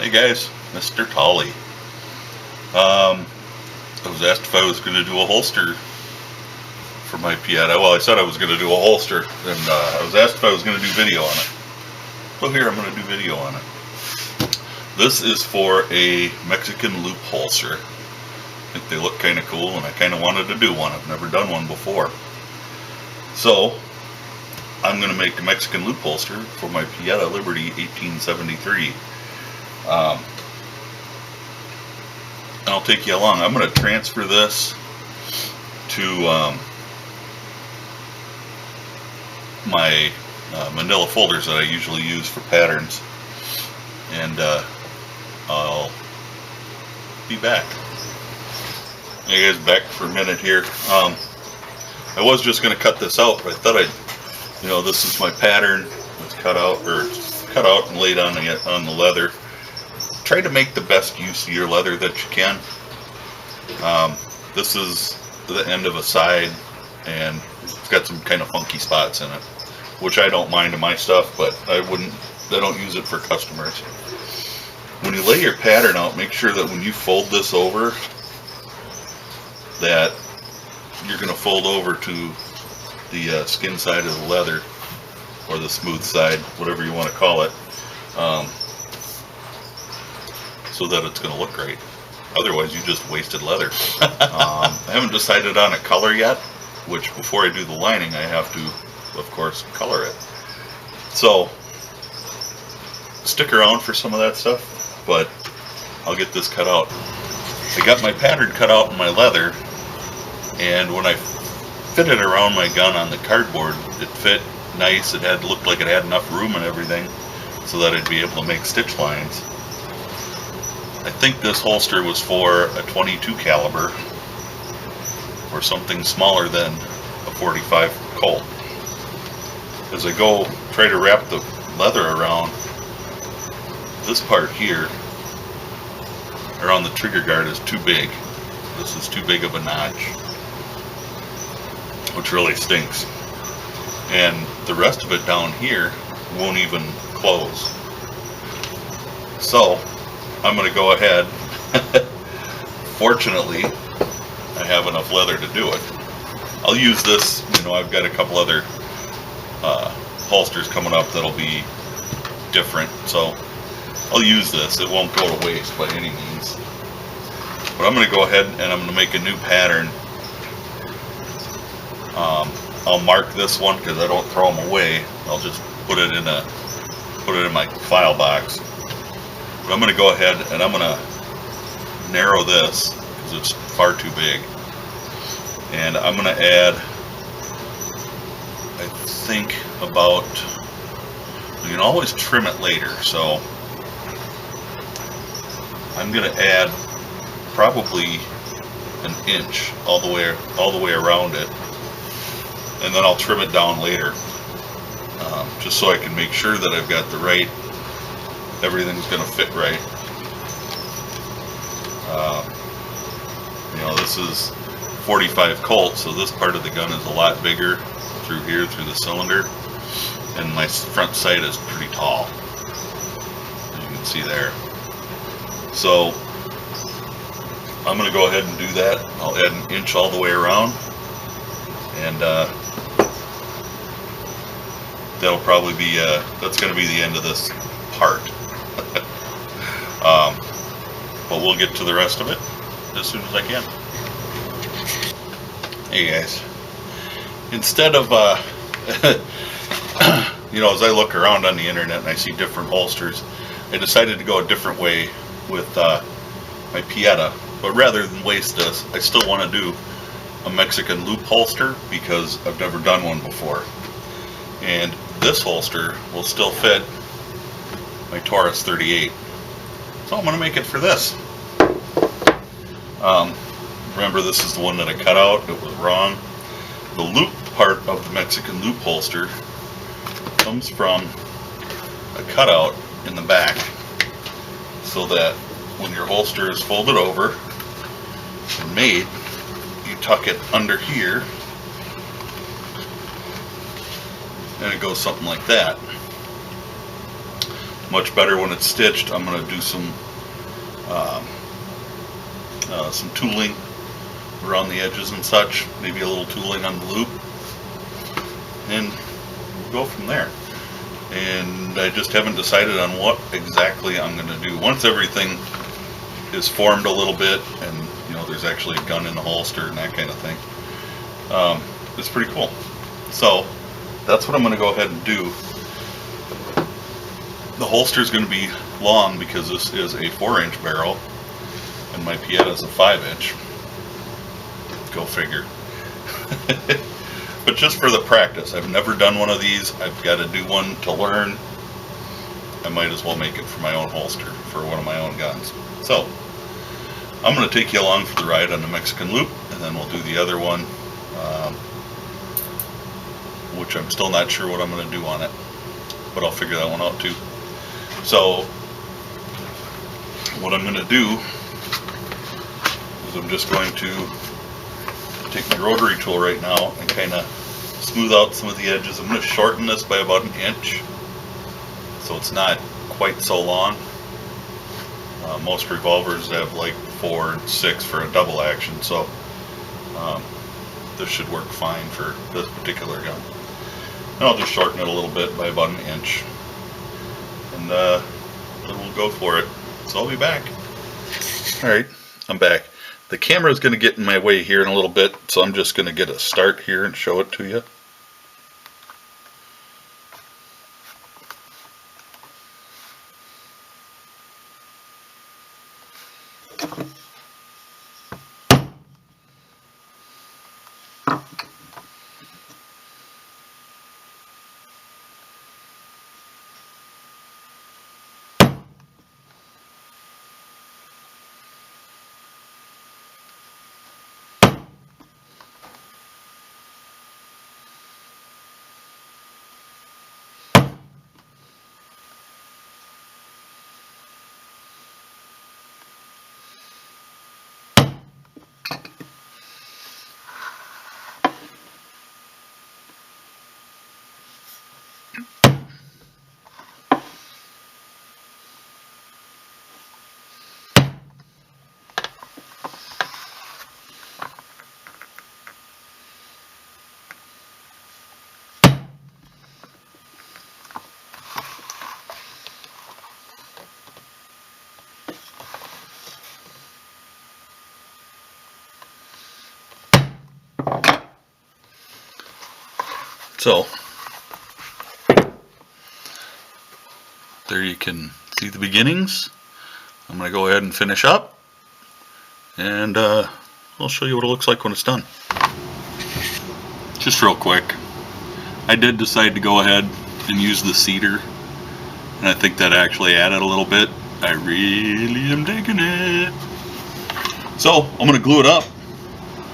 Hey guys, Mr. Tolly. I was asked if I was going to do a holster for my Pieta. Well, I said I was going to do a holster, and I was asked if I was going to do video on it. So here, I'm going to do video on it. This is for a Mexican loop holster. I think they look kind of cool, and I kind of wanted to do one. I've never done one before. So, I'm going to make a Mexican loop holster for my Pieta Liberty 1873. And I'll take you along. I'm going to transfer this to my manila folders that I usually use for patterns, and I'll be back. Hey guys, back for a minute here. I was just going to cut this out, but I thought this is my pattern. It's cut out and laid on the leather. Try to make the best use of your leather that you can. This is the end of a side, and it's got some kind of funky spots in it, which I don't mind in my stuff, but I don't use it for customers. When you lay your pattern out, make sure that when you fold this over, that you're going to fold over to the skin side of the leather, or the smooth side, whatever you want to call it, so that it's going to look great. Otherwise, you just wasted leather. I haven't decided on a color yet, which before I do the lining, I have to, of course, color it. So, stick around for some of that stuff, but I'll get this cut out. I got my pattern cut out in my leather, and when I fit it around my gun on the cardboard, it fit nice. It looked like it had enough room and everything so that I'd be able to make stitch lines. I think this holster was for a 22 caliber or something smaller than a 45 Colt. As I go try to wrap the leather around, this part here around the trigger guard is too big. This is too big of a notch, which really stinks. And the rest of it down here won't even close. So I'm going to go ahead. Fortunately, I have enough leather to do it. I'll use this, I've got a couple other holsters coming up that'll be different, so I'll use this. It won't go to waste by any means. But I'm going to go ahead and I'm going to make a new pattern. I'll mark this one because I don't throw them away. I'll just put it in my file box. But I'm going to go ahead and I'm going to narrow this because it's far too big. And I'm going to add, I think, about, you can always trim it later, so I'm going to add probably an inch all the way around it, and then I'll trim it down later, just so I can make sure that I've got the right, everything's going to fit right. This is 45 Colt, so this part of the gun is a lot bigger through here, through the cylinder, and my front sight is pretty tall, as you can see there. So I'm going to go ahead and do that. I'll add an inch all the way around, and that'll probably be that's going to be the end of this part. But we'll get to the rest of it as soon as I can. Hey guys, instead of as I look around on the internet and I see different holsters, I decided to go a different way with my Pieta. But rather than waste this, I still want to do a Mexican loop holster because I've never done one before. And this holster will still fit my Taurus 38. So I'm going to make it for this. Remember, this is the one that I cut out. It was wrong. The loop part of the Mexican loop holster comes from a cutout in the back, so that when your holster is folded over and made, you tuck it under here, and it goes something like that. much better when it's stitched. I'm going to do some tooling around the edges and such, maybe a little tooling on the loop, and we'll go from there. And I just haven't decided on what exactly I'm going to do. Once everything is formed a little bit, and you know, there's actually a gun in the holster and that kind of thing, it's pretty cool. So that's what I'm going to go ahead and do. The holster is going to be long because this is a 4-inch barrel and my Pieta is a 5-inch. Go figure. But just for the practice, I've never done one of these. I've got to do one to learn. I might as well make it for my own holster, for one of my own guns. So I'm going to take you along for the ride on the Mexican loop, and then we'll do the other one, which I'm still not sure what I'm going to do on it, but I'll figure that one out too. So what I'm going to do is I'm just going to take my rotary tool right now and kind of smooth out some of the edges. I'm going to shorten this by about 1 inch so it's not quite so long. Most revolvers have like 4 and 6 for a double action, so this should work fine for this particular gun. And I'll just shorten it a little bit by about 1 inch, and then we'll go for it. So I'll be back. Alright, I'm back. The camera is going to get in my way here in a little bit, so I'm just going to get a start here and show it to you. So there you can see the beginnings. I'm going to go ahead and finish up, and I'll show you what it looks like when it's done. Just real quick, I did decide to go ahead and use the cedar, and I think that actually added a little bit. I really am digging it. So I'm going to glue it up,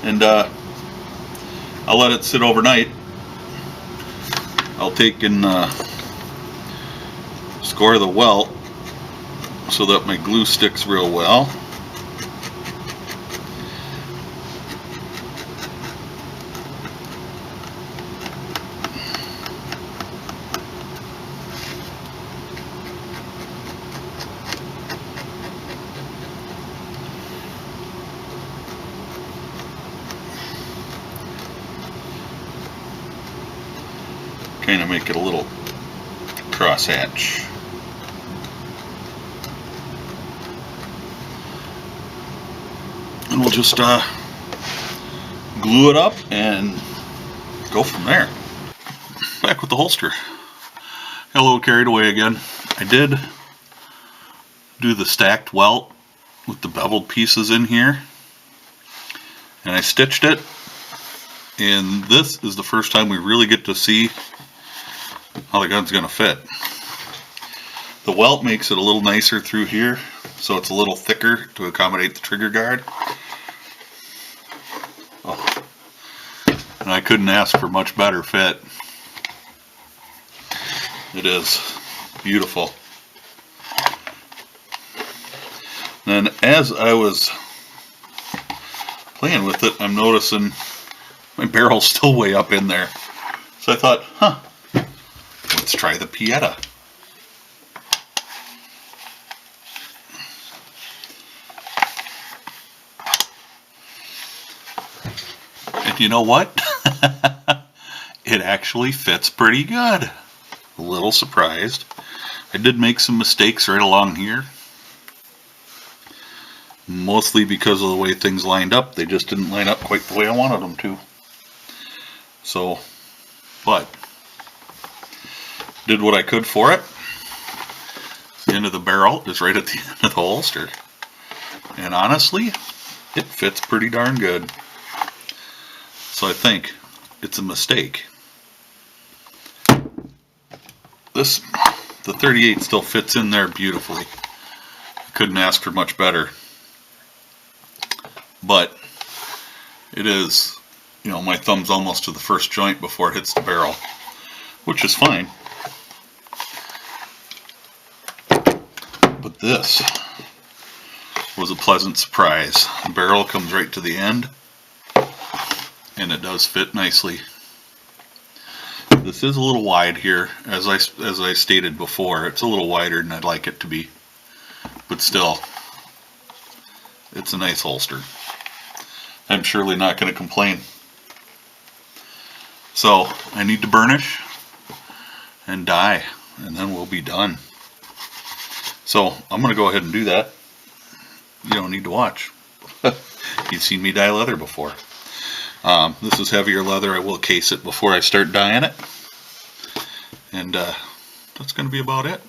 and I'll let it sit overnight. I'll take and score the welt so that my glue sticks real well. Kind of make it a little crosshatch. And we'll just glue it up and go from there. Back with the holster. Got a little carried away again. I did do the stacked welt with the beveled pieces in here, and I stitched it, and this is the first time we really get to see how the gun's gonna fit. The welt makes it a little nicer through here, so it's a little thicker to accommodate the trigger guard. Oh. And I couldn't ask for much better fit. It is beautiful. And as I was playing with it, I'm noticing my barrel's still way up in there. So I thought, let's try the Pieta. you know what? It actually fits pretty good. A little surprised. I did make some mistakes right along here. Mostly because of the way things lined up. They just didn't line up quite the way I wanted them to. So, but did what I could for it. The end of the barrel is right at the end of the holster. And honestly, it fits pretty darn good. So I think it's a mistake. The 38 still fits in there beautifully. I couldn't ask for much better. But it is, you know, my thumb's almost to the first joint before it hits the barrel, which is fine. But this was a pleasant surprise. The barrel comes right to the end, and it does fit nicely. This is a little wide here, as I stated before. It's a little wider than I'd like it to be, but still, it's a nice holster. I'm surely not going to complain. So I need to burnish and dye, and then we'll be done. So I'm going to go ahead and do that. You don't need to watch. You've seen me dye leather before. This is heavier leather. I will case it before I start dyeing it. And that's going to be about it.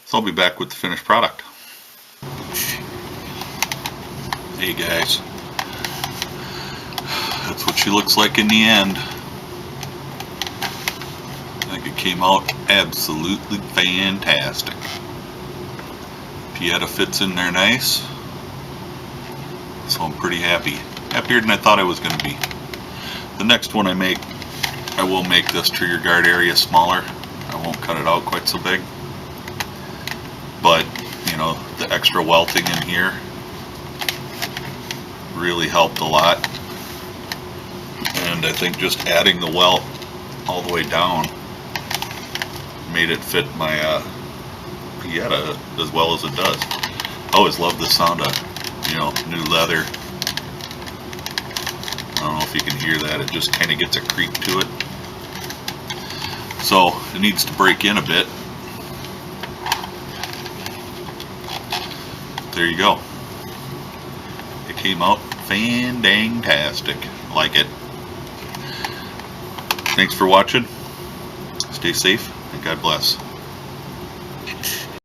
So I'll be back with the finished product. Hey guys. That's what she looks like in the end. I think it came out absolutely fantastic. Pieta fits in there nice. So I'm pretty happy. Happier than I thought I was going to be. The next one I make, I will make this trigger guard area smaller. I won't cut it out quite so big. But, you know, the extra welting in here really helped a lot. And I think just adding the welt all the way down made it fit my Pieta as well as it does. I always love the sound of, you know, new leather. I don't know if you can hear that. It just kind of gets a creak to it. So it needs to break in a bit. There you go. It came out fan-dang-tastic. Like it. Thanks for watching. Stay safe and God bless.